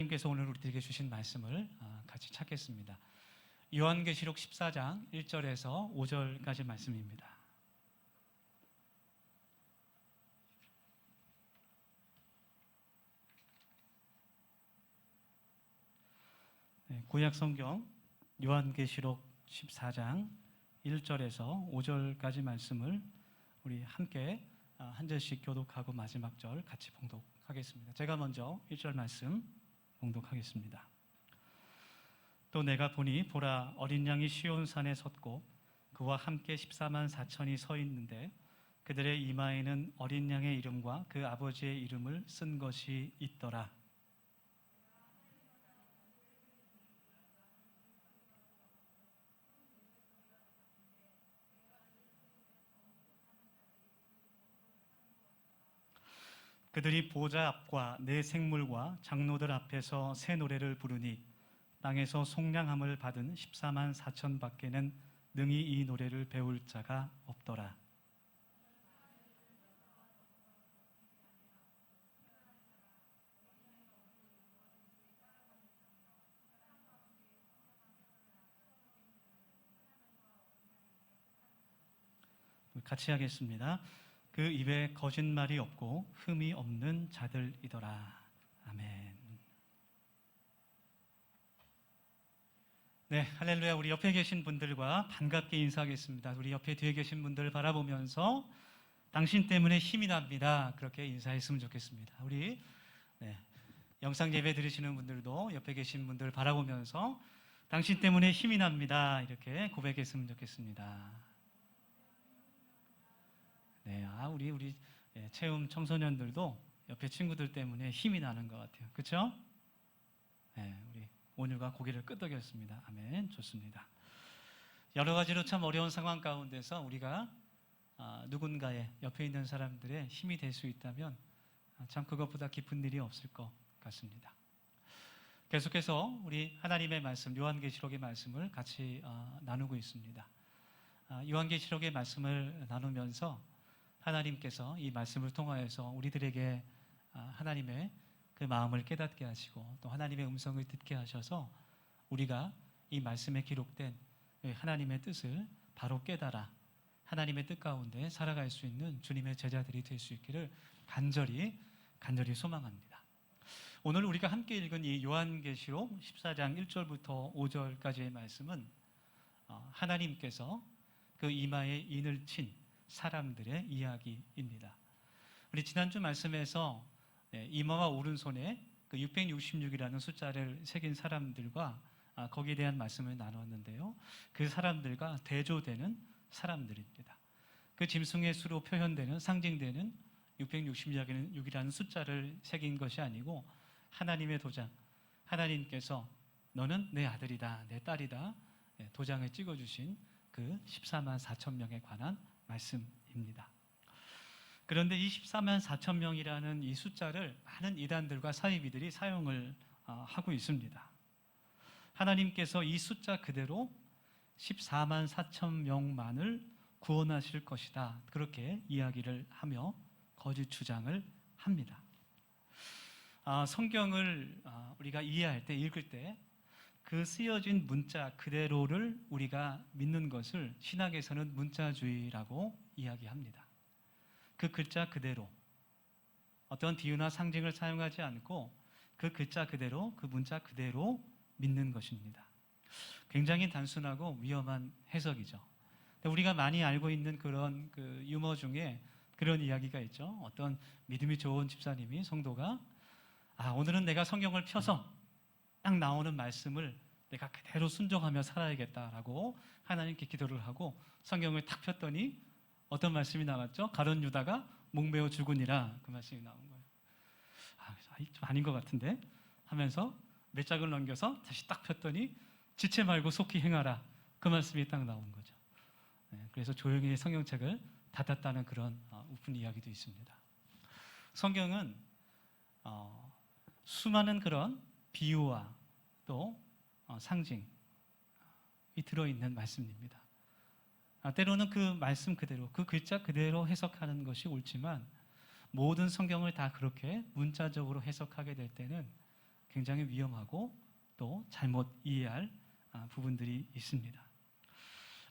하나님께서 오늘 우리들에게 주신 말씀을 같이 찾겠습니다. 요한계시록 14장 1절에서 5절까지 말씀입니다. 구약 성경 요한계시록 14장 1절에서 5절까지 말씀을 우리 함께 한 절씩 교독하고 마지막 절 같이 봉독하겠습니다. 제가 먼저 1절 말씀 봉독하겠습니다. 또 내가 보니 보라, 어린 양이 시온산에 섰고 그와 함께 14만 4천이 서 있는데 그들의 이마에는 어린 양의 이름과 그 아버지의 이름을 쓴 것이 있더라. 그들이 보좌 앞과 네 생물과 장로들 앞에서 새 노래를 부르니 땅에서 속량함을 받은 14만 4천 밖에는 능히 이 노래를 배울 자가 없더라. 같이 하겠습니다. 그 입에 거짓말이 없고 흠이 없는 자들이더라. 아멘. 네, 할렐루야. 우리 옆에 계신 분들과 반갑게 인사하겠습니다. 우리 옆에 뒤에 계신 분들을 바라보면서 당신 때문에 힘이 납니다. 그렇게 인사했으면 좋겠습니다. 우리 영상 예배 들으시는 분들도 옆에 계신 분들을 바라보면서 당신 때문에 힘이 납니다. 이렇게 고백했으면 좋겠습니다. 네, 우리 체험 청소년들도 옆에 친구들 때문에 힘이 나는 것 같아요. 그렇죠? 네, 우리 온유가 고개를 끄덕였습니다. 아멘. 좋습니다. 여러 가지로 참 어려운 상황 가운데서 우리가 누군가의 옆에 있는 사람들의 힘이 될 수 있다면 참 그것보다 기쁜 일이 없을 것 같습니다. 계속해서 우리 하나님의 말씀, 요한계시록의 말씀을 같이 나누고 있습니다. 요한계시록의 말씀을 나누면서 하나님께서 이 말씀을 통하여서 우리들에게 하나님의 그 마음을 깨닫게 하시고 또 하나님의 음성을 듣게 하셔서 우리가 이 말씀에 기록된 하나님의 뜻을 바로 깨달아 하나님의 뜻 가운데 살아갈 수 있는 주님의 제자들이 될 수 있기를 간절히 소망합니다. 오늘 우리가 함께 읽은 이 요한계시록 14장 1절부터 5절까지의 말씀은 하나님께서 그 이마에 인을 친 사람들의 이야기입니다. 우리 지난주 말씀에서 이마와 오른손에 그 666이라는 숫자를 새긴 사람들과 거기에 대한 말씀을 나눴는데요. 그 사람들과 대조되는 사람들입니다. 그 짐승의 수로 표현되는 상징되는 666이라는 숫자를 새긴 것이 아니고 하나님의 도장, 하나님께서 너는 내 아들이다, 내 딸이다 도장을 찍어주신 그 14만 4천 명에 관한 말씀입니다. 그런데 이 14만 4천 명이라는 이 숫자를 많은 이단들과 사이비들이 사용을 하고 있습니다. 하나님께서 이 숫자 그대로 14만 4천 명만을 구원하실 것이다. 그렇게 이야기를 하며 거짓 주장을 합니다. 성경을 우리가 이해할 때, 읽을 때 그 쓰여진 문자 그대로를 우리가 믿는 것을 신학에서는 문자주의라고 이야기합니다. 그 글자 그대로, 어떤 비유나 상징을 사용하지 않고 그 글자 그대로, 그 문자 그대로 믿는 것입니다. 굉장히 단순하고 위험한 해석이죠. 우리가 많이 알고 있는 그런 그 유머 중에 그런 이야기가 있죠. 어떤 믿음이 좋은 집사님이 성도가 오늘은 내가 성경을 펴서 딱 나오는 말씀을 내가 그대로 순종하며 살아야겠다라고 하나님께 기도를 하고 성경을 탁 폈더니 어떤 말씀이 나왔죠? 가룟 유다가 목매어 죽으니라, 그 말씀이 나온 거예요. 좀 아닌 것 같은데 하면서 몇 장을 넘겨서 다시 딱 폈더니 지체 말고 속히 행하라, 그 말씀이 딱 나온 거죠. 그래서 조용히 성경책을 닫았다는 그런 우픈 이야기도 있습니다. 성경은 수많은 그런 비유와 또 상징이 들어있는 말씀입니다. 때로는 그 말씀 그대로, 그 글자 그대로 해석하는 것이 옳지만 모든 성경을 다 그렇게 문자적으로 해석하게 될 때는 굉장히 위험하고 또 잘못 이해할 부분들이 있습니다.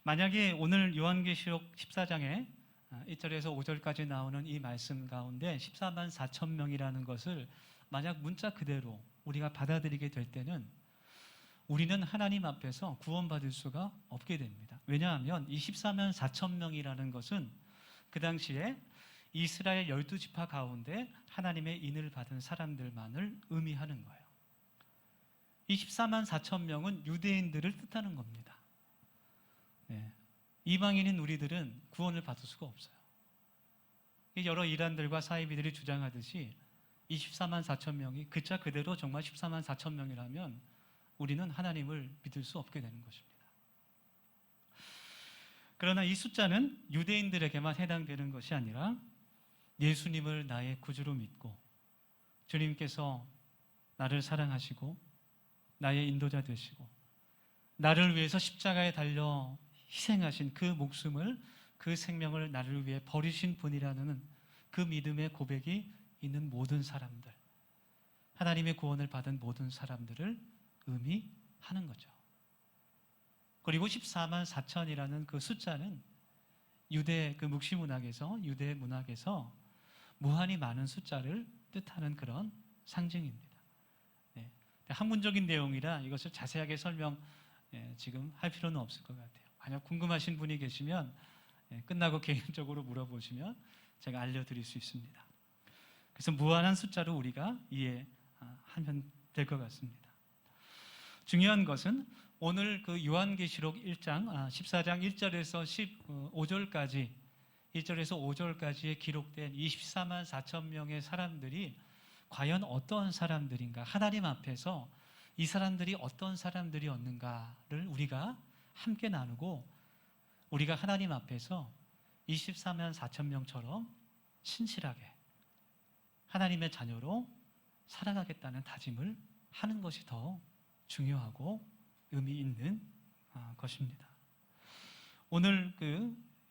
만약에 오늘 요한계시록 14장에 1절에서 5절까지 나오는 이 말씀 가운데 14만 4천 명이라는 것을 만약 문자 그대로 우리가 받아들이게 될 때는 우리는 하나님 앞에서 구원받을 수가 없게 됩니다. 왜냐하면 이 14만 4천 명이라는 것은 그 당시에 이스라엘 12지파 가운데 하나님의 인을 받은 사람들만을 의미하는 거예요. 이 14만 4천 명은 유대인들을 뜻하는 겁니다. 네. 이방인인 우리들은 구원을 받을 수가 없어요. 여러 이란들과 사이비들이 주장하듯이 이 14만 4천 명이 글자 그대로 정말 14만 4천 명이라면 우리는 하나님을 믿을 수 없게 되는 것입니다. 그러나 이 숫자는 유대인들에게만 해당되는 것이 아니라 예수님을 나의 구주로 믿고 주님께서 나를 사랑하시고 나의 인도자 되시고 나를 위해서 십자가에 달려 희생하신 그 목숨을, 그 생명을 나를 위해 버리신 분이라는 그 믿음의 고백이 있는 모든 사람들, 하나님의 구원을 받은 모든 사람들을 의미하는 거죠. 그리고 14만 4천이라는 그 숫자는 유대 그 묵시문학에서, 유대 문학에서 무한히 많은 숫자를 뜻하는 그런 상징입니다. 네. 학문적인 내용이라 이것을 자세하게 설명 지금 할 필요는 없을 것 같아요. 만약 궁금하신 분이 계시면 끝나고 개인적으로 물어보시면 제가 알려드릴 수 있습니다. 그래서 무한한 숫자로 우리가 이해하면 될 것 같습니다. 중요한 것은 오늘 그 요한계시록 14장 1절에서 15절까지 1절에서 5절까지에 기록된 24만 4천 명의 사람들이 과연 어떤 사람들인가, 하나님 앞에서 이 사람들이 어떤 사람들이었는가를 우리가 함께 나누고 우리가 하나님 앞에서 24만 4천 명처럼 신실하게 하나님의 자녀로 살아가겠다는 다짐을 하는 것이 더 중요하고 의미 있는 것입니다. 오늘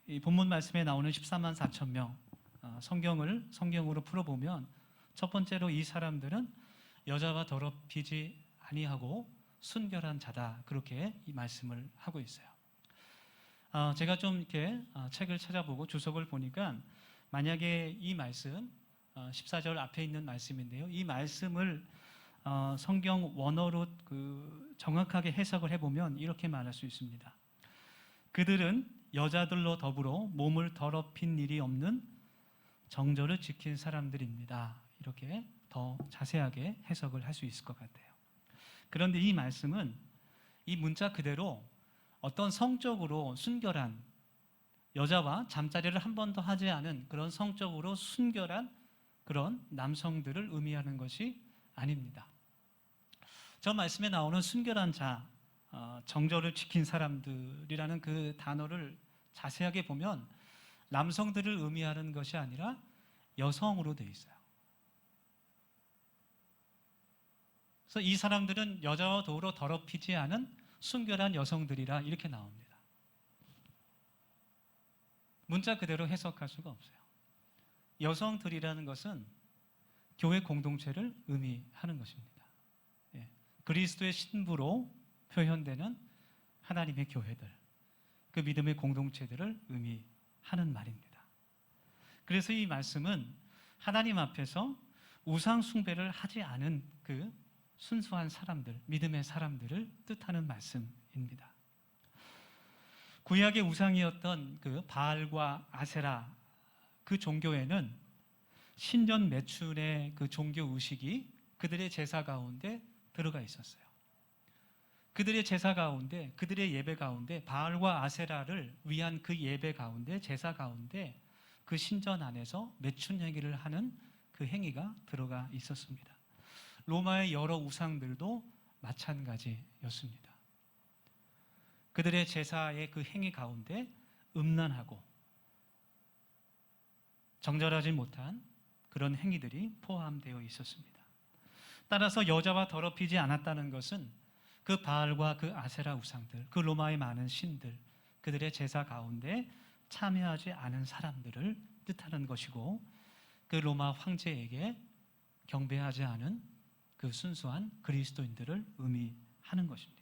이 본문 말씀에 나오는 14만 4천 명 성경으로 풀어보면 첫 번째로 이 사람들은 여자와 더럽히지 아니하고 순결한 자다, 그렇게 이 말씀을 하고 있어요. 제가 좀 이렇게 책을 찾아보고 주석을 보니까 만약에 이 말씀 14절 앞에 있는 말씀인데요, 이 말씀을 성경 원어로 정확하게 해석을 해보면 이렇게 말할 수 있습니다. 그들은 여자들로 더불어 몸을 더럽힌 일이 없는 정절을 지킨 사람들입니다. 이렇게 더 자세하게 해석을 할 수 있을 것 같아요. 그런데 이 말씀은 이 문자 그대로 어떤 성적으로 순결한, 여자와 잠자리를 한 번도 하지 않은 그런 성적으로 순결한 그런 남성들을 의미하는 것이 아닙니다. 저 말씀에 나오는 순결한 자, 정절을 지킨 사람들이라는 그 단어를 자세하게 보면 남성들을 의미하는 것이 아니라 여성으로 되어 있어요. 그래서 이 사람들은 여자와 더불어 더럽히지 않은 순결한 여성들이라 이렇게 나옵니다. 문자 그대로 해석할 수가 없어요. 여성들이라는 것은 교회 공동체를 의미하는 것입니다. 그리스도의 신부로 표현되는 하나님의 교회들, 그 믿음의 공동체들을 의미하는 말입니다. 그래서 이 말씀은 하나님 앞에서 우상 숭배를 하지 않은 그 순수한 사람들, 믿음의 사람들을 뜻하는 말씀입니다. 구약의 우상이었던 그 바알과 아세라, 그 종교에는 신전 매춘의 그 종교 의식이 그들의 제사 가운데 들어가 있었어요. 그들의 제사 가운데, 그들의 예배 가운데 바알과 아세라를 위한 그 예배 가운데, 제사 가운데 그 신전 안에서 매춘 행위를 하는 그 행위가 들어가 있었습니다. 로마의 여러 우상들도 마찬가지였습니다. 그들의 제사의 그 행위 가운데 음란하고 정결하지 못한 그런 행위들이 포함되어 있었습니다. 따라서 여자와 더럽히지 않았다는 것은 그 바알과 그 아세라 우상들, 그 로마의 많은 신들, 그들의 제사 가운데 참여하지 않은 사람들을 뜻하는 것이고, 그 로마 황제에게 경배하지 않은 그 순수한 그리스도인들을 의미하는 것입니다.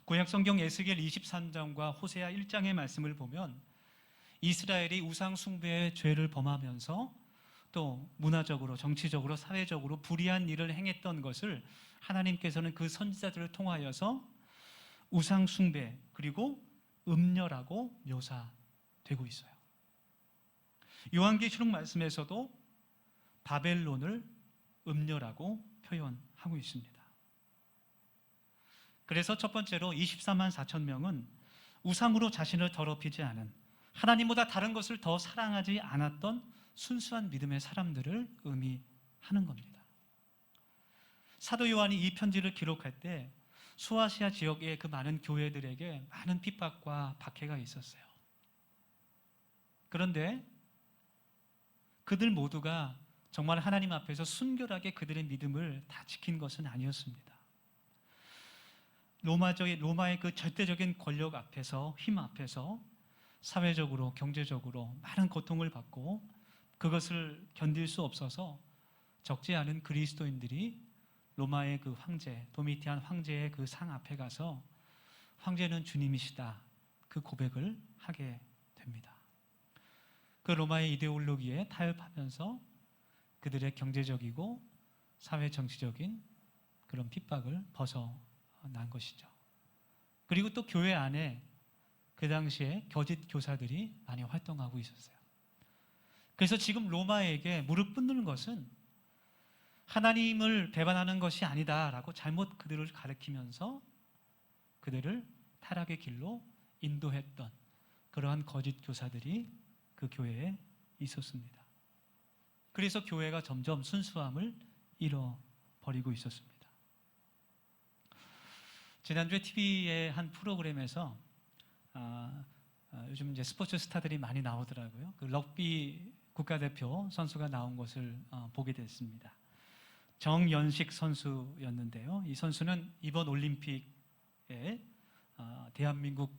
구약 성경 에스겔 23장과 호세아 1장의 말씀을 보면 이스라엘이 우상 숭배의 죄를 범하면서 또 문화적으로, 정치적으로, 사회적으로 불의한 일을 행했던 것을 하나님께서는 그 선지자들을 통하여서 우상 숭배 그리고 음녀라고 묘사되고 있어요. 요한계시록 말씀에서도 바벨론을 음녀라고 표현하고 있습니다. 그래서 첫 번째로 24만 4천 명은 우상으로 자신을 더럽히지 않은, 하나님보다 다른 것을 더 사랑하지 않았던 순수한 믿음의 사람들을 의미하는 겁니다. 사도 요한이 이 편지를 기록할 때 소아시아 지역의 그 많은 교회들에게 많은 핍박과 박해가 있었어요. 그런데 그들 모두가 정말 하나님 앞에서 순결하게 그들의 믿음을 다 지킨 것은 아니었습니다. 로마의 그 절대적인 권력 앞에서, 힘 앞에서 사회적으로, 경제적으로 많은 고통을 받고 그것을 견딜 수 없어서 적지 않은 그리스도인들이 로마의 그 황제, 도미티안 황제의 그 상 앞에 가서 황제는 주님이시다, 그 고백을 하게 됩니다. 그 로마의 이데올로기에 타협하면서 그들의 경제적이고 사회 정치적인 그런 핍박을 벗어난 것이죠. 그리고 또 교회 안에 그 당시에 거짓 교사들이 많이 활동하고 있었어요. 그래서 지금 로마에게 무릎 꿇는 것은 하나님을 배반하는 것이 아니다라고 잘못 그들을 가르치면서 그들을 타락의 길로 인도했던 그러한 거짓 교사들이 그 교회에 있었습니다. 그래서 교회가 점점 순수함을 잃어버리고 있었습니다. 지난주에 TV의 한 프로그램에서 요즘 이제 스포츠 스타들이 많이 나오더라고요. 그 럭비 국가대표 선수가 나온 것을 보게 됐습니다. 정연식 선수였는데요. 이 선수는 이번 올림픽에 대한민국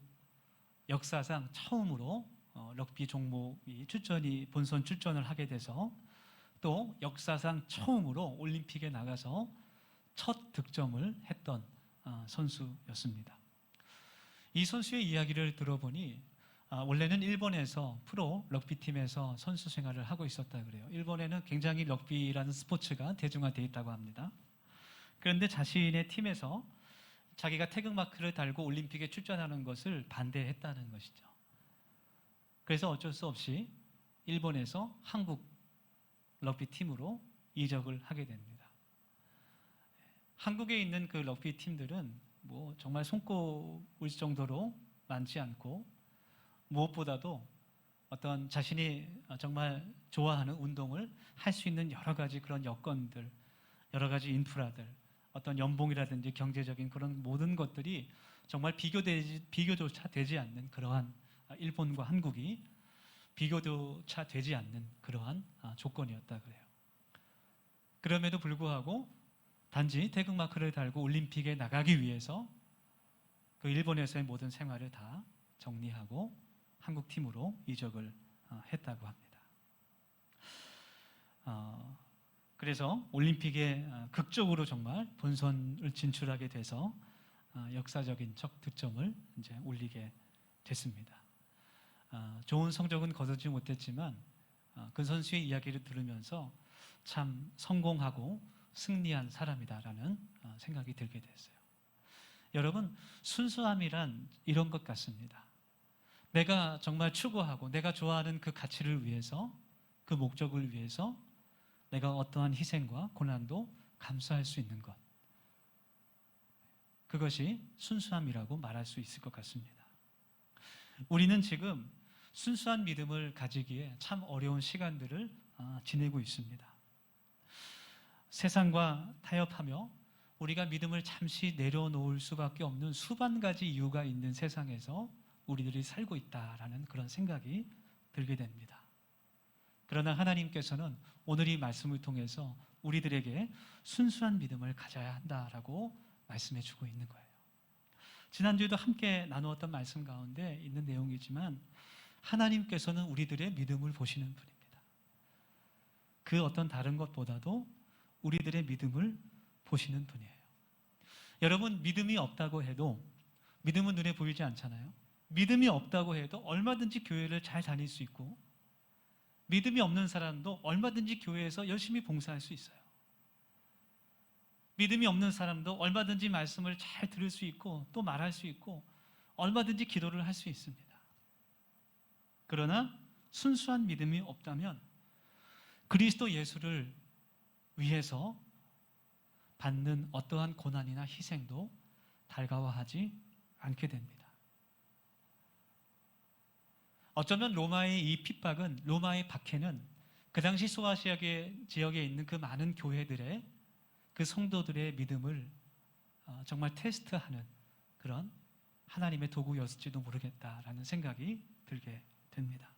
역사상 처음으로 럭비 종목이 본선 출전을 하게 돼서 또 역사상 처음으로 올림픽에 나가서 첫 득점을 했던 선수였습니다. 이 선수의 이야기를 들어보니 원래는 일본에서 프로 럭비팀에서 선수 생활을 하고 있었다 그래요. 일본에는 굉장히 럭비라는 스포츠가 대중화되어 있다고 합니다. 그런데 자신의 팀에서 자기가 태극마크를 달고 올림픽에 출전하는 것을 반대했다는 것이죠. 그래서 어쩔 수 없이 일본에서 한국 럭비팀으로 이적을 하게 됩니다. 한국에 있는 그 럭비팀들은 뭐 정말 손꼽을 정도로 많지 않고 무엇보다도 어떤 자신이 정말 좋아하는 운동을 할 수 있는 여러 가지 그런 여건들, 여러 가지 인프라들, 어떤 연봉이라든지 경제적인 그런 모든 것들이 정말 비교조차 되지 않는 그러한 일본과 한국이 비교조차 되지 않는 그러한 조건이었다 그래요. 그럼에도 불구하고 단지 태극마크를 달고 올림픽에 나가기 위해서 그 일본에서의 모든 생활을 다 정리하고 한국 팀으로 이적을 했다고 합니다. 그래서 올림픽에 극적으로 정말 본선을 진출하게 돼서 역사적인 첫 득점을 이제 올리게 됐습니다. 좋은 성적은 거두지 못했지만 그 선수의 이야기를 들으면서 참 성공하고 승리한 사람이다라는 생각이 들게 됐어요. 여러분, 순수함이란 이런 것 같습니다. 내가 정말 추구하고 내가 좋아하는 그 가치를 위해서, 그 목적을 위해서 내가 어떠한 희생과 고난도 감수할 수 있는 것, 그것이 순수함이라고 말할 수 있을 것 같습니다. 우리는 지금 순수한 믿음을 가지기에 참 어려운 시간들을 지내고 있습니다. 세상과 타협하며 우리가 믿음을 잠시 내려놓을 수밖에 없는 수만 가지 이유가 있는 세상에서 우리들이 살고 있다라는 그런 생각이 들게 됩니다. 그러나 하나님께서는 오늘 이 말씀을 통해서 우리들에게 순수한 믿음을 가져야 한다라고 말씀해 주고 있는 거예요. 지난주에도 함께 나누었던 말씀 가운데 있는 내용이지만 하나님께서는 우리들의 믿음을 보시는 분입니다. 그 어떤 다른 것보다도 우리들의 믿음을 보시는 분이에요. 여러분, 믿음이 없다고 해도, 믿음은 눈에 보이지 않잖아요. 믿음이 없다고 해도 얼마든지 교회를 잘 다닐 수 있고, 믿음이 없는 사람도 얼마든지 교회에서 열심히 봉사할 수 있어요. 믿음이 없는 사람도 얼마든지 말씀을 잘 들을 수 있고 또 말할 수 있고 얼마든지 기도를 할 수 있습니다. 그러나 순수한 믿음이 없다면 그리스도 예수를 위해서 받는 어떠한 고난이나 희생도 달가워하지 않게 됩니다. 어쩌면 로마의 이 핍박은, 로마의 박해는 그 당시 소아시아 지역에 있는 그 많은 교회들의, 그 성도들의 믿음을 정말 테스트하는 그런 하나님의 도구였을지도 모르겠다라는 생각이 들게 됩니다.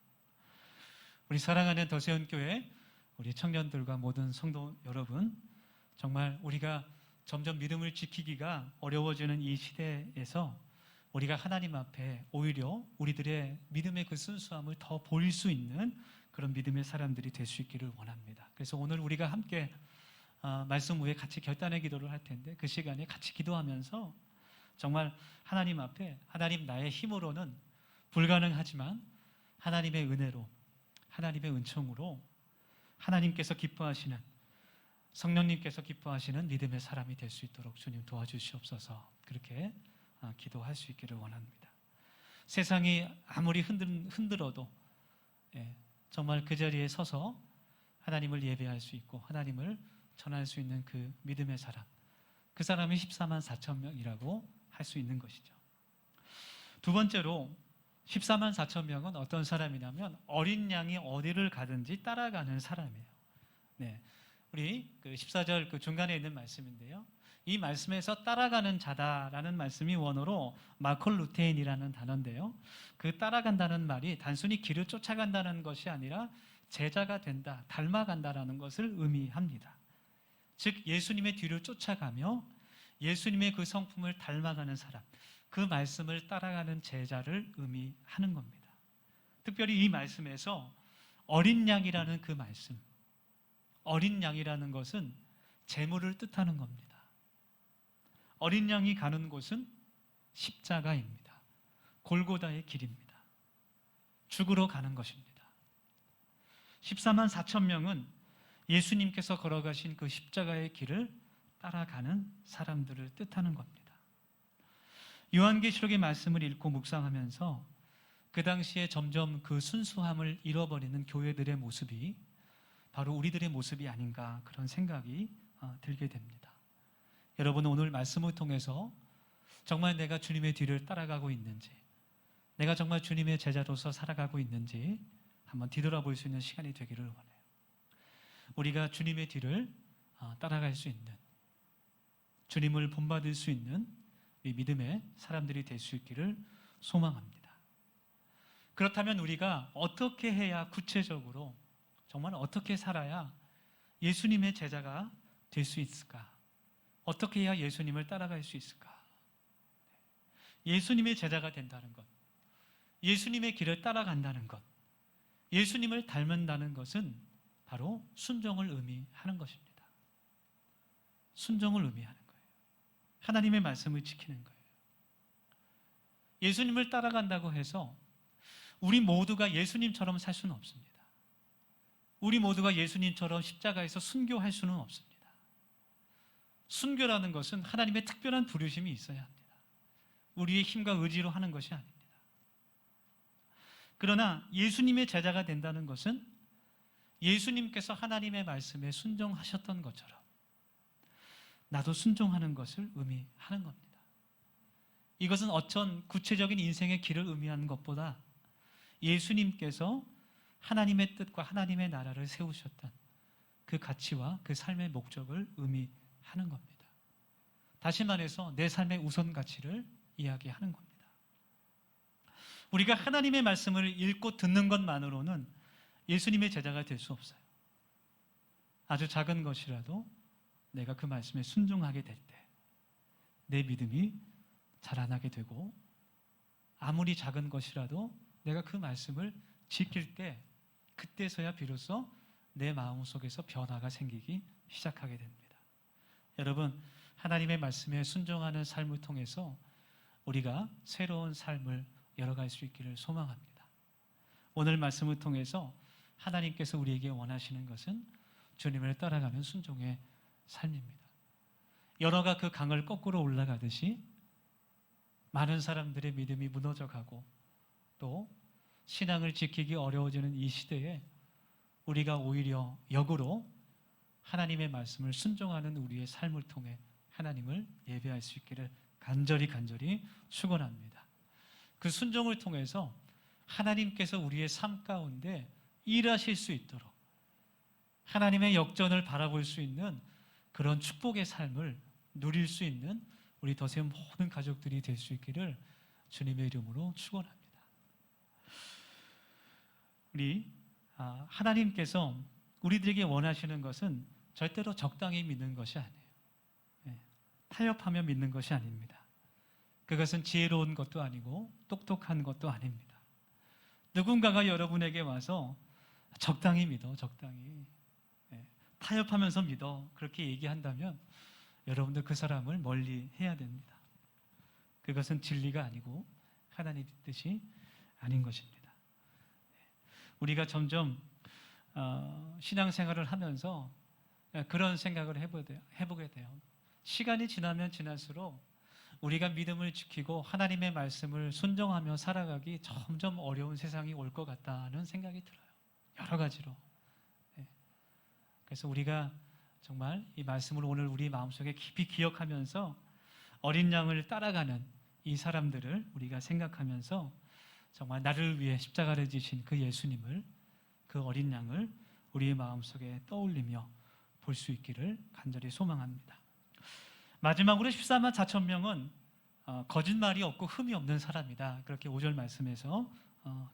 우리 사랑하는 더세온교회 우리 청년들과 모든 성도 여러분, 정말 우리가 점점 믿음을 지키기가 어려워지는 이 시대에서 우리가 하나님 앞에 오히려 우리들의 믿음의 그 순수함을 더 보일 수 있는 그런 믿음의 사람들이 될 수 있기를 원합니다. 그래서 오늘 우리가 함께 말씀 후에 같이 결단의 기도를 할 텐데, 그 시간에 같이 기도하면서 정말 하나님 앞에, 하나님 나의 힘으로는 불가능하지만 하나님의 은혜로, 하나님의 은총으로 하나님께서 기뻐하시는, 성령님께서 기뻐하시는 믿음의 사람이 될 수 있도록 주님 도와주시옵소서. 그렇게 기도할 수 있기를 원합니다. 세상이 아무리 흔들어도 정말 그 자리에 서서 하나님을 예배할 수 있고 하나님을 전할 수 있는 그 믿음의 사람, 그 사람이 14만 4천 명이라고 할 수 있는 것이죠. 두 번째로 14만 4천 명은 어떤 사람이냐면 어린 양이 어디를 가든지 따라가는 사람이에요. 네, 우리 그 14절 그 중간에 있는 말씀인데요. 이 말씀에서 따라가는 자다라는 말씀이 원어로 마콜루테인이라는 단어인데요. 그 따라간다는 말이 단순히 길을 쫓아간다는 것이 아니라 제자가 된다, 닮아간다라는 것을 의미합니다. 즉 예수님의 뒤를 쫓아가며 예수님의 그 성품을 닮아가는 사람, 그 말씀을 따라가는 제자를 의미하는 겁니다. 특별히 이 말씀에서 어린 양이라는 그 말씀, 어린 양이라는 것은 재물을 뜻하는 겁니다. 어린 양이 가는 곳은 십자가입니다. 골고다의 길입니다. 죽으러 가는 것입니다. 14만 4천 명은 예수님께서 걸어가신 그 십자가의 길을 따라가는 사람들을 뜻하는 겁니다. 요한계시록의 말씀을 읽고 묵상하면서 그 당시에 점점 그 순수함을 잃어버리는 교회들의 모습이 바로 우리들의 모습이 아닌가, 그런 생각이 들게 됩니다. 여러분, 오늘 말씀을 통해서 정말 내가 주님의 뒤를 따라가고 있는지, 내가 정말 주님의 제자로서 살아가고 있는지 한번 뒤돌아볼 수 있는 시간이 되기를 원해요. 우리가 주님의 뒤를 따라갈 수 있는, 주님을 본받을 수 있는 이 믿음의 사람들이 될 수 있기를 소망합니다. 그렇다면 우리가 어떻게 해야, 구체적으로 정말 어떻게 살아야 예수님의 제자가 될 수 있을까? 어떻게 해야 예수님을 따라갈 수 있을까? 예수님의 제자가 된다는 것, 예수님의 길을 따라간다는 것, 예수님을 닮는다는 것은 바로 순종을 의미하는 것입니다. 순종을 의미하는 거예요. 하나님의 말씀을 지키는 거예요. 예수님을 따라간다고 해서 우리 모두가 예수님처럼 살 수는 없습니다. 우리 모두가 예수님처럼 십자가에서 순교할 수는 없습니다. 순교라는 것은 하나님의 특별한 부르심이 있어야 합니다. 우리의 힘과 의지로 하는 것이 아닙니다. 그러나 예수님의 제자가 된다는 것은 예수님께서 하나님의 말씀에 순종하셨던 것처럼 나도 순종하는 것을 의미하는 겁니다. 이것은 어떤 구체적인 인생의 길을 의미하는 것보다 예수님께서 하나님의 뜻과 하나님의 나라를 세우셨던 그 가치와 그 삶의 목적을 의미하는 겁니다. 다시 말해서 내 삶의 우선 가치를 이야기하는 겁니다. 우리가 하나님의 말씀을 읽고 듣는 것만으로는 예수님의 제자가 될 수 없어요. 아주 작은 것이라도 내가 그 말씀에 순종하게 될 때 내 믿음이 자라나게 되고, 아무리 작은 것이라도 내가 그 말씀을 지킬 때 그때서야 비로소 내 마음속에서 변화가 생기기 시작하게 됩니다. 여러분, 하나님의 말씀에 순종하는 삶을 통해서 우리가 새로운 삶을 열어갈 수 있기를 소망합니다. 오늘 말씀을 통해서 하나님께서 우리에게 원하시는 것은 주님을 따라가는 순종의 삶입니다. 연어가 그 강을 거꾸로 올라가듯이 많은 사람들의 믿음이 무너져가고 또 신앙을 지키기 어려워지는 이 시대에 우리가 오히려 역으로 하나님의 말씀을 순종하는 우리의 삶을 통해 하나님을 예배할 수 있기를 간절히 축원합니다. 그 순종을 통해서 하나님께서 우리의 삶 가운데 일하실 수 있도록 하나님의 역전을 바라볼 수 있는 그런 축복의 삶을 누릴 수 있는 우리 더세움 모든 가족들이 될 수 있기를 주님의 이름으로 축원합니다. 하나님께서 우리들에게 원하시는 것은 절대로 적당히 믿는 것이 아니에요. 타협하며 믿는 것이 아닙니다. 그것은 지혜로운 것도 아니고 똑똑한 것도 아닙니다. 누군가가 여러분에게 와서 적당히 믿어, 적당히 타협하면서 믿어 그렇게 얘기한다면 여러분들 그 사람을 멀리 해야 됩니다. 그것은 진리가 아니고 하나님의 뜻이 아닌 것입니다. 우리가 점점 신앙생활을 하면서 그런 생각을 해보게 돼요. 시간이 지나면 지날수록 우리가 믿음을 지키고 하나님의 말씀을 순종하며 살아가기 점점 어려운 세상이 올 것 같다는 생각이 들어요. 여러 가지로. 그래서 우리가 정말 이 말씀을 오늘 우리 마음속에 깊이 기억하면서 어린 양을 따라가는 이 사람들을 우리가 생각하면서 정말 나를 위해 십자가를 지신 그 예수님을, 그 어린 양을 우리의 마음속에 떠올리며 볼 수 있기를 간절히 소망합니다. 마지막으로 14만 4천 명은 거짓말이 없고 흠이 없는 사람이다. 그렇게 5절 말씀에서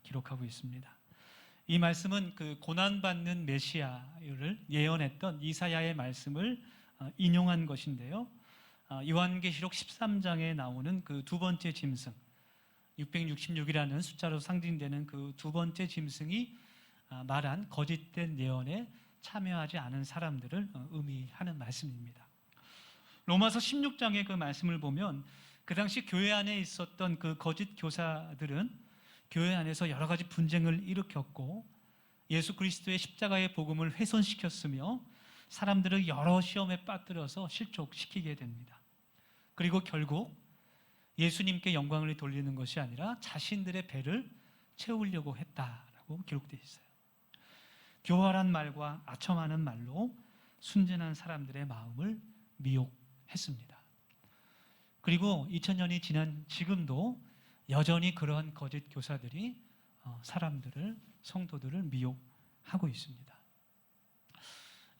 기록하고 있습니다. 이 말씀은 그 고난받는 메시아를 예언했던 이사야의 말씀을 인용한 것인데요. 요한계시록 13장에 나오는 그 두 번째 짐승, 666이라는 숫자로 상징되는 그 두 번째 짐승이 말한 거짓된 예언에 참여하지 않은 사람들을 의미하는 말씀입니다. 로마서 16장의 그 말씀을 보면 그 당시 교회 안에 있었던 그 거짓 교사들은 교회 안에서 여러 가지 분쟁을 일으켰고 예수 그리스도의 십자가의 복음을 훼손시켰으며 사람들을 여러 시험에 빠뜨려서 실족시키게 됩니다. 그리고 결국 예수님께 영광을 돌리는 것이 아니라 자신들의 배를 채우려고 했다라고 기록되어 있어요. 교활한 말과 아첨하는 말로 순진한 사람들의 마음을 미혹했습니다. 그리고 2000년이 지난 지금도 여전히 그러한 거짓 교사들이 사람들을, 성도들을 미혹하고 있습니다.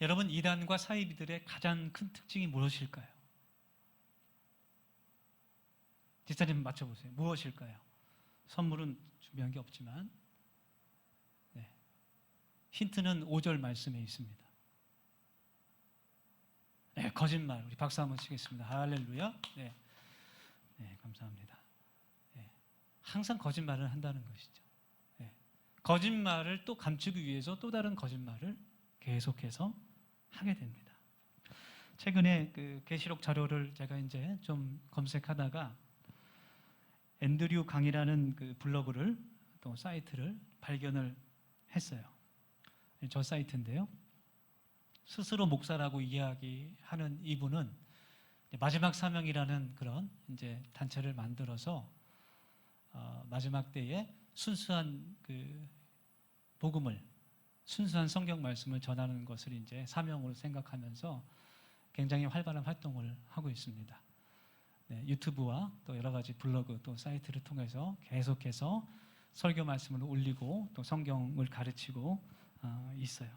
여러분, 이단과 사이비들의 가장 큰 특징이 무엇일까요? 지사님 맞춰보세요. 무엇일까요? 선물은 준비한 게 없지만 힌트는 5절 말씀에 있습니다. 거짓말. 우리 박수 한번 치겠습니다. 할렐루야. 네, 감사합니다. 항상 거짓말을 한다는 것이죠. 거짓말을 또 감추기 위해서 또 다른 거짓말을 계속해서 하게 됩니다. 최근에 그 계시록 자료를 제가 이제 좀 검색하다가 앤드류 강이라는 그 블로그를 또 사이트를 발견을 했어요. 저 사이트인데요. 스스로 목사라고 이야기하는 이분은 마지막 사명이라는 그런 이제 단체를 만들어서 마지막 때에 순수한 그 복음을, 순수한 성경 말씀을 전하는 것을 이제 사명으로 생각하면서 굉장히 활발한 활동을 하고 있습니다. 유튜브와 또 여러 가지 블로그 또 사이트를 통해서 계속해서 설교 말씀을 올리고 또 성경을 가르치고 있어요.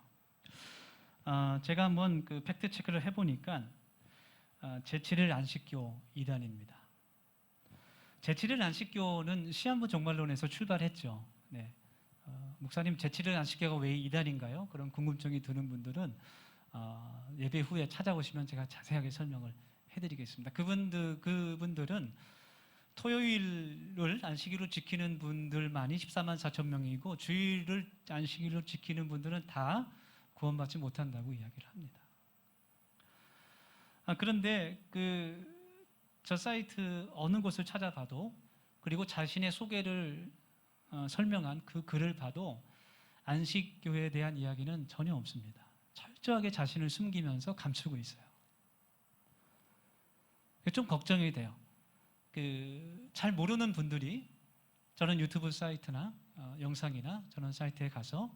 제가 한번 그 팩트 체크를 해보니까 제7일 안식교 이단입니다. 제7일 안식교는 시한부 종말론에서 출발했죠. 목사님, 제7일 안식교가 왜 이단인가요? 그런 궁금증이 드는 분들은 예배 후에 찾아오시면 제가 자세하게 설명을 해드리겠습니다. 그분들은 토요일을 안식일로 지키는 분들만이 14만 4천 명이고 주일을 안식일로 지키는 분들은 다 구원받지 못한다고 이야기를 합니다. 그런데 저 사이트 어느 곳을 찾아봐도, 그리고 자신의 소개를 설명한 그 글을 봐도 안식교회에 대한 이야기는 전혀 없습니다. 철저하게 자신을 숨기면서 감추고 있어요. 좀 걱정이 돼요. 잘 모르는 분들이 저런 유튜브 사이트나 영상이나 저런 사이트에 가서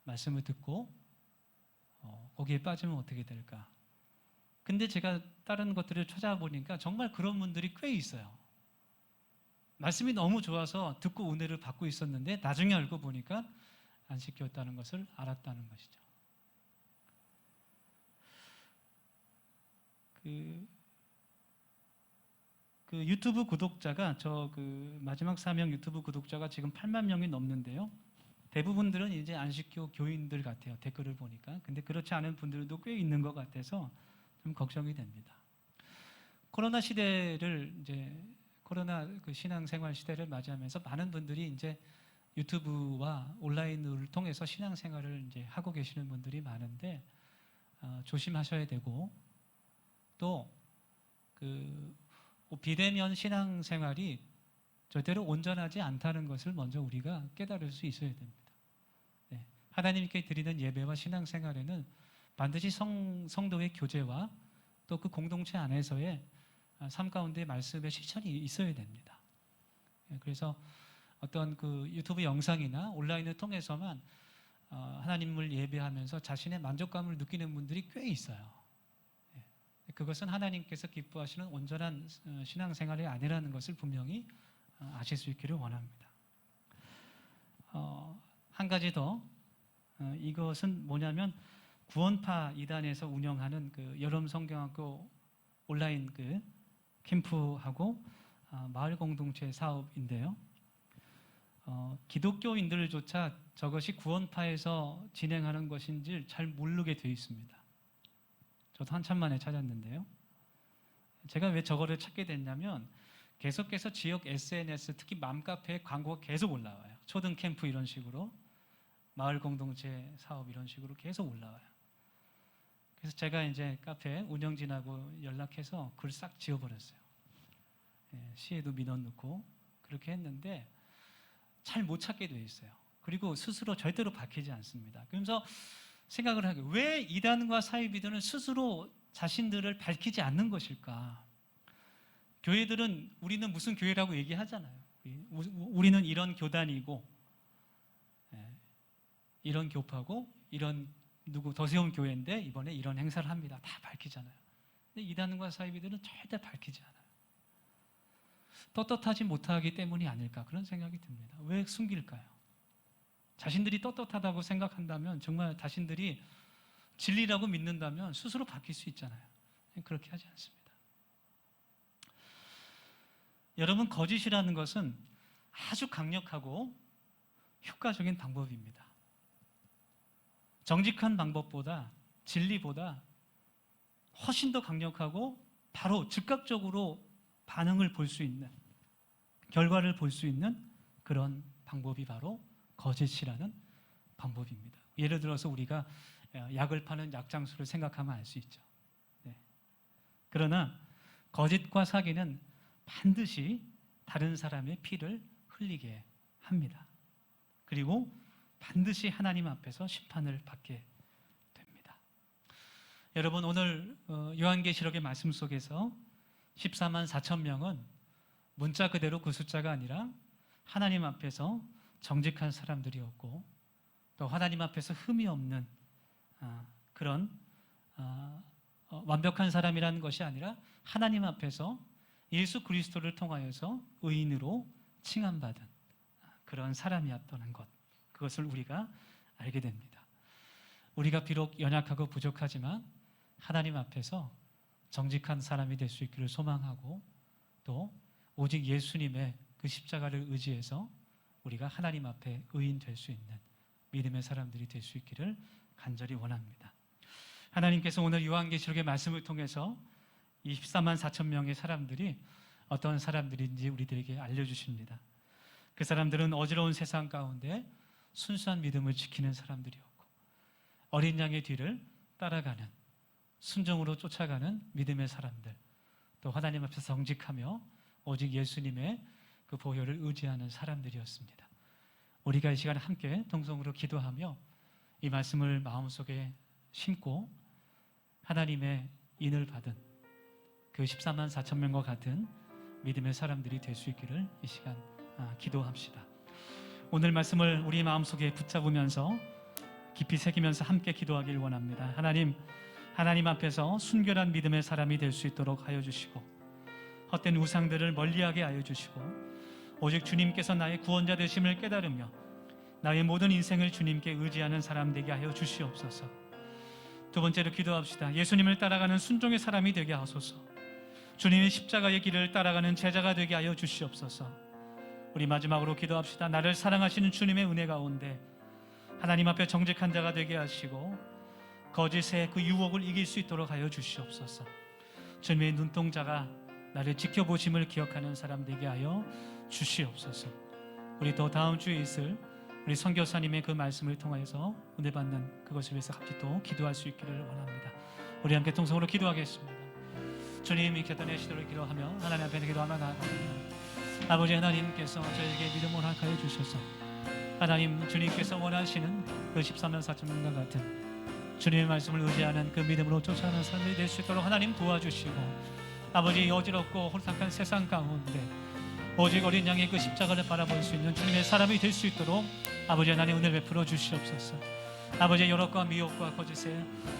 말씀을 듣고 거기에 빠지면 어떻게 될까? 근데 제가 다른 것들을 찾아보니까 정말 그런 분들이 꽤 있어요. 말씀이 너무 좋아서 듣고 은혜를 받고 있었는데 나중에 알고 보니까 안식교였다는 것을 알았다는 것이죠. 유튜브 구독자가 마지막 사명 유튜브 구독자가 지금 8만 명이 넘는데요. 대부분들은 이제 안식교 교인들 같아요. 댓글을 보니까. 근데 그렇지 않은 분들도 꽤 있는 것 같아서 좀 걱정이 됩니다. 코로나 시대를 코로나 신앙생활 시대를 맞이하면서 많은 분들이 이제 유튜브와 온라인을 통해서 신앙생활을 이제 하고 계시는 분들이 많은데 조심하셔야 되고, 또 비대면 신앙생활이 절대로 온전하지 않다는 것을 먼저 우리가 깨달을 수 있어야 됩니다. 네. 하나님께 드리는 예배와 신앙생활에는 반드시 성도의 교제와 또 그 공동체 안에서의 삶 가운데 말씀의 실천이 있어야 됩니다. 그래서 어떤 유튜브 영상이나 온라인을 통해서만 하나님을 예배하면서 자신의 만족감을 느끼는 분들이 꽤 있어요. 그것은 하나님께서 기뻐하시는 온전한 신앙생활이 아니라는 것을 분명히 아실 수 있기를 원합니다. 한 가지 더, 이것은 뭐냐면 구원파 이단에서 운영하는 여름 성경학교 온라인 캠프하고 마을 공동체 사업인데요. 기독교인들조차 저것이 구원파에서 진행하는 것인지 잘 모르게 되어 있습니다. 저도 한참 만에 찾았는데요. 제가 왜 저거를 찾게 됐냐면 계속해서 지역 SNS, 특히 맘카페에 광고가 계속 올라와요. 초등 캠프 이런 식으로, 마을 공동체 사업 이런 식으로 계속 올라와요. 그래서 제가 이제 카페 운영진하고 연락해서 글 싹 지워버렸어요. 시에도 민원 넣고 그렇게 했는데 잘 못 찾게 돼 있어요. 그리고 스스로 절대로 밝히지 않습니다. 그러면서 생각을 하게, 왜 이단과 사이비들은 스스로 자신들을 밝히지 않는 것일까? 교회들은 우리는 무슨 교회라고 얘기하잖아요. 우리는 이런 교단이고, 이런 교파고, 이런 더세움 교회인데 이번에 이런 행사를 합니다. 다 밝히잖아요. 근데 이단과 사이비들은 절대 밝히지 않아요. 떳떳하지 못하기 때문이 아닐까, 그런 생각이 듭니다. 왜 숨길까요? 자신들이 떳떳하다고 생각한다면, 정말 자신들이 진리라고 믿는다면 스스로 밝힐 수 있잖아요. 그렇게 하지 않습니다. 여러분, 거짓이라는 것은 아주 강력하고 효과적인 방법입니다. 정직한 방법보다, 진리보다 훨씬 더 강력하고 바로 즉각적으로 반응을 볼 수 있는, 결과를 볼 수 있는 그런 방법이 바로 거짓이라는 방법입니다. 예를 들어서 우리가 약을 파는 약장수를 생각하면 알 수 있죠. 네. 그러나 거짓과 사기는 반드시 다른 사람의 피를 흘리게 합니다. 그리고 반드시 하나님 앞에서 심판을 받게 됩니다. 여러분, 오늘 요한계시록의 말씀 속에서 14만 4천 명은 문자 그대로 그 숫자가 아니라 하나님 앞에서 정직한 사람들이었고, 또 하나님 앞에서 흠이 없는 그런 완벽한 사람이라는 것이 아니라 하나님 앞에서 예수 그리스도를 통하여서 의인으로 칭함받은 그런 사람이었다는 것, 그것을 우리가 알게 됩니다. 우리가 비록 연약하고 부족하지만 하나님 앞에서 정직한 사람이 될 수 있기를 소망하고, 또 오직 예수님의 그 십자가를 의지해서 우리가 하나님 앞에 의인 될 수 있는 믿음의 사람들이 될 수 있기를 간절히 원합니다. 하나님께서 오늘 요한계시록의 말씀을 통해서 24만 4천 명의 사람들이 어떤 사람들인지 우리들에게 알려주십니다. 그 사람들은 어지러운 세상 가운데 순수한 믿음을 지키는 사람들이었고, 어린 양의 뒤를 따라가는 순종으로 쫓아가는 믿음의 사람들, 또 하나님 앞에서 정직하며 오직 예수님의 그 보혈을 의지하는 사람들이었습니다. 우리가 이 시간에 함께 동성으로 기도하며 이 말씀을 마음속에 심고 하나님의 인을 받은 그 14만 4천 명과 같은 믿음의 사람들이 될 수 있기를 이 시간 기도합시다. 오늘 말씀을 우리 마음속에 붙잡으면서 깊이 새기면서 함께 기도하길 원합니다. 하나님 앞에서 순결한 믿음의 사람이 될 수 있도록 하여 주시고, 헛된 우상들을 멀리하게 하여 주시고, 오직 주님께서 나의 구원자 되심을 깨달으며 나의 모든 인생을 주님께 의지하는 사람 되게 하여 주시옵소서. 두 번째로 기도합시다. 예수님을 따라가는 순종의 사람이 되게 하소서. 주님의 십자가의 길을 따라가는 제자가 되게 하여 주시옵소서. 우리 마지막으로 기도합시다. 나를 사랑하시는 주님의 은혜 가운데 하나님 앞에 정직한 자가 되게 하시고 거짓의 그 유혹을 이길 수 있도록 하여 주시옵소서. 주님의 눈동자가 나를 지켜보심을 기억하는 사람 되게 하여 주시옵소서. 우리 또 다음 주에 있을 우리 선교사님의 그 말씀을 통해서 은혜 받는 그것을 위해서 같이 또 기도할 수 있기를 원합니다. 우리 함께 동성으로 기도하겠습니다. 주님, 이 계단의 시도를 기도하며 하나님 앞에 기도하며 나아갑니다. 아버지 하나님께서 저에게 믿음을 허락하여 주셔서 하나님 주님께서 원하시는 그 14만 4천 명과 같은 주님의 말씀을 의지하는 그 믿음으로 쫓아가는 사람들이 될 수 있도록 하나님 도와주시고, 아버지 어지럽고 혼탁한 세상 가운데 오직 어린 양의 그 십자가를 바라볼 수 있는 주님의 사람이 될 수 있도록 아버지 하나님 은혜를 베풀어 주시옵소서. 아버지의 여력과 미혹과 거짓에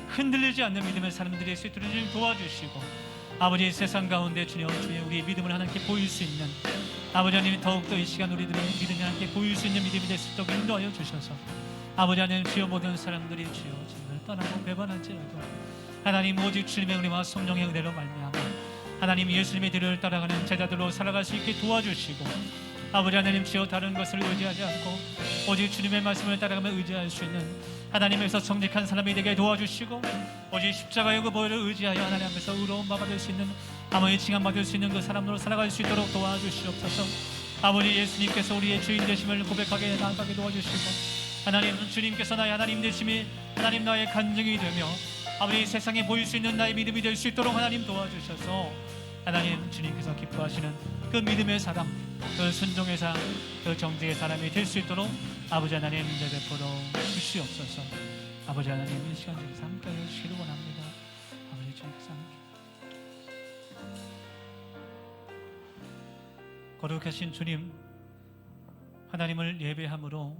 흔들리지 않는 믿음의 사람들이 될 수 있도록 주님 도와주시고, 아버지 세상 가운데 주님 우리의 믿음을 하나님께 보일 수 있는 아버지 하나님 더욱더 이 시간 우리들의 믿음이 하나님께 보일 수 있는 믿음이 될 수 있도록 인도하여 주셔서 아버지 하나님 주여 모든 사람들이 주여 주님을 떠나고 배반할지라도 하나님 오직 주님의 은혜와 성령의 은혜로 말미암아 하나님 예수님의 뒤를 따라가는 제자들로 살아갈 수 있게 도와주시고, 아버지 하나님 주여 다른 것을 의지하지 않고 오직 주님의 말씀을 따라가며 의지할 수 있는 하나님에서 정직한 사람이 되게 도와주시고, 오직 십자가의 그 보혈을 의지하여 하나님 앞에서 의로움 받을 수 있는 아버지 칭함 받을 수 있는 그 사람으로 살아갈 수 있도록 도와주시옵소서. 아버지 예수님께서 우리의 주인 되심을 고백하게 나아가게 도와주시고, 하나님 주님께서 나의 하나님 되심이 하나님 나의 간증이 되며 아버지 세상에 보일 수 있는 나의 믿음이 될 수 있도록 하나님 도와주셔서 하나님 주님께서 기뻐하시는 그 믿음의 사람, 그 순종의 사람, 그 정직의 사람이 될 수 있도록 아버지 하나님 은혜 베풀어 주시옵소서. 아버지 하나님 이 시간 중에서 함께 해주시기를 원합니다. 아버지 주님께서 거룩하신 주님, 하나님을 예배함으로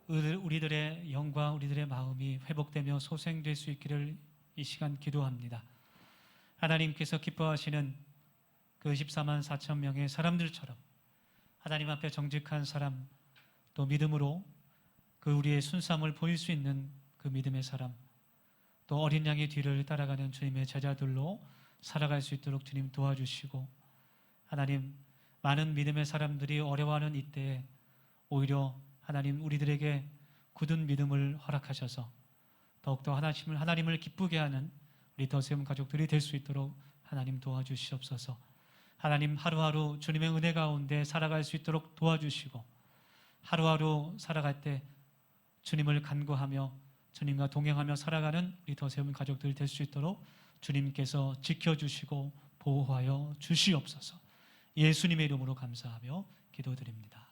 우리들의 영과 우리들의 마음이 회복되며 소생될 수 있기를 이 시간 기도합니다. 하나님께서 기뻐하시는 그 14만 4천 명의 사람들처럼 하나님 앞에 정직한 사람, 또 믿음으로 그 우리의 순수함을 보일 수 있는 그 믿음의 사람, 또 어린 양의 뒤를 따라가는 주님의 제자들로 살아갈 수 있도록 주님 도와주시고, 하나님 많은 믿음의 사람들이 어려워하는 이때에 오히려 하나님 우리들에게 굳은 믿음을 허락하셔서 더욱더 하나님을 기쁘게 하는 우리 더세움 가족들이 될 수 있도록 하나님 도와주시옵소서. 하나님 하루하루 주님의 은혜 가운데 살아갈 수 있도록 도와주시고, 하루하루 살아갈 때 주님을 간구하며 주님과 동행하며 살아가는 우리 더세움 가족들이 될 수 있도록 주님께서 지켜주시고 보호하여 주시옵소서. 예수님의 이름으로 감사하며 기도드립니다.